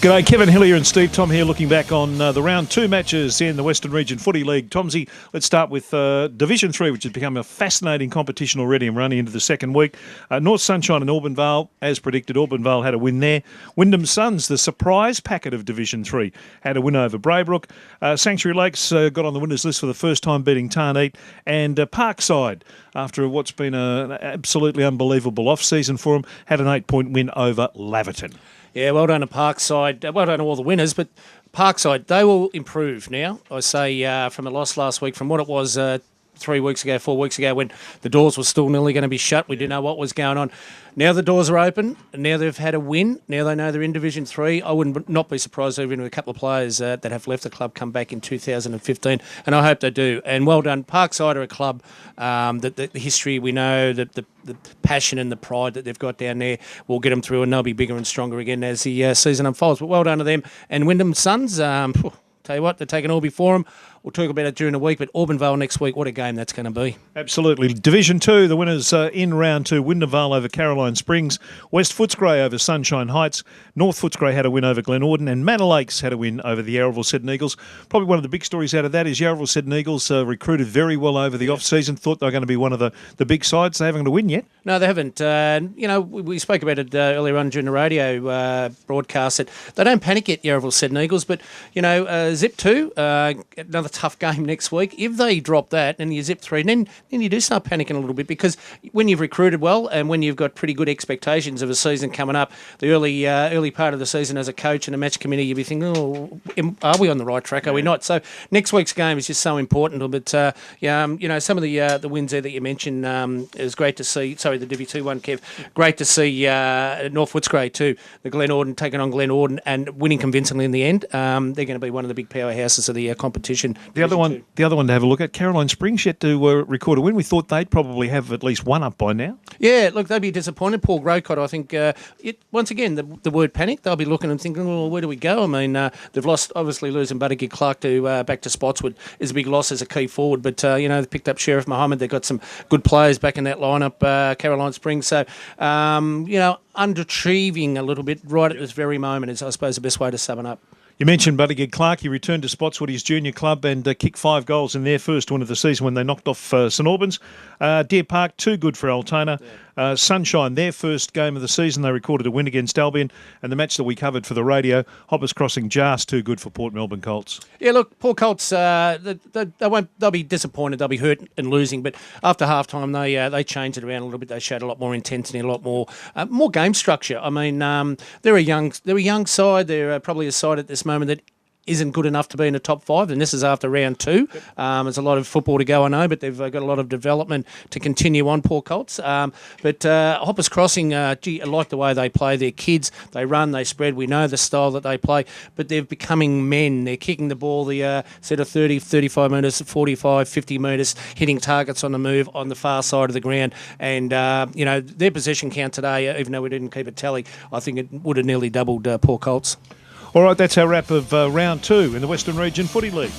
G'day, Kevin Hillier and Steve Thom here, looking back on the round 2 matches in the Western Region Footy League. Tomsy, let's start with Division 3, which has become a fascinating competition already and running into the second week. North Sunshine and Auburn as predicted, Auburn had a win there. Wyndham Suns, the surprise packet of Division 3, had a win over Braybrook. Sanctuary Lakes got on the winners list for the first time, beating Tarneet. And Parkside, after what's been an absolutely unbelievable off-season for them, had an 8-point win over Laverton. Yeah, well done to Parkside. Well done to all the winners, but Parkside, they will improve now. I say from a loss last week, from what it was 4 weeks ago, when the doors were still nearly going to be shut. We didn't know what was going on. Now the doors are open. Now they've had a win. Now they know they're in Division 3. I would not be surprised even if a couple of players that have left the club come back in 2015, and I hope they do. And well done. Parkside are a club that the history we know, the passion and the pride that they've got down there will get them through, and they'll be bigger and stronger again as the season unfolds. But well done to them. And Wyndham Suns, tell you what, they're taking all before them. We'll talk about it during the week, but Auburn next week, what a game that's going to be. Absolutely. Division 2, the winners in round 2, Wyndham over Caroline Springs, West Footscray over Sunshine Heights, North Footscray had a win over Glen Auden, and Manor Lakes had a win over the Yarraville Seddon Eagles. Probably one of the big stories out of that is Yarraville Seddon Eagles recruited very well over the off-season, thought they were going to be one of the big sides. They haven't got a win yet. No, they haven't. We spoke about it earlier on during the radio broadcast that they don't panic yet, Yarraville Seddon Eagles, but, Zip 2, another tough game next week. If they drop that and you zip 3, then you do start panicking a little bit, because when you've recruited well and when you've got pretty good expectations of a season coming up, the early part of the season as a coach and a match committee, you'll be thinking, are we on the right track? Are we not? So next week's game is just so important. But some of the wins there that you mentioned, it was great to see. Sorry, the Div 2 one, Kev. Great to see North Footscray too. The Glen Auden taking on Glen Auden and winning convincingly in the end. They're going to be one of the big powerhouses of the competition. The other one to have a look at, Caroline Springs yet to record a win. We thought they'd probably have at least one up by now. Yeah, look, they'd be disappointed. Paul Grocott, I think, once again, the word panic, they'll be looking and thinking, well, where do we go? I mean, they've lost, obviously losing Buttigieg Clark to back to Spotswood is a big loss as a key forward, but, they've picked up Sheriff Mohammed. They've got some good players back in that lineup, Caroline Springs. So, underachieving a little bit right at this very moment is, I suppose, the best way to sum it up. You mentioned Buttigieg Clark. He returned to Spotswood, his junior club, and kicked 5 goals in their first win of the season when they knocked off St Albans. Deer Park, too good for Altona. Sunshine, their first game of the season, they recorded a win against Albion. And the match that we covered for the radio, Hoppers Crossing, just too good for Port Melbourne Colts. Yeah, look, Paulcults, they'll be disappointed, they'll be hurt and losing. But after half-time, they changed it around a little bit. They showed a lot more intensity, a lot more game structure. I mean, they're a young side. They're probably a side at this moment that isn't good enough to be in the top 5, and this is after round 2. There's a lot of football to go, I know, but they've got a lot of development to continue on, Paulcults. But Hoppers Crossing, I like the way they play. Their kids, they run, they spread. We know the style that they play, but they're becoming men. They're kicking the ball the set of 30, 35 metres, 45, 50 metres, hitting targets on the move on the far side of the ground. And, their possession count today, even though we didn't keep a tally, I think it would have nearly doubled Paulcults. All right, that's our wrap of round 2 in the Western Region Footy League.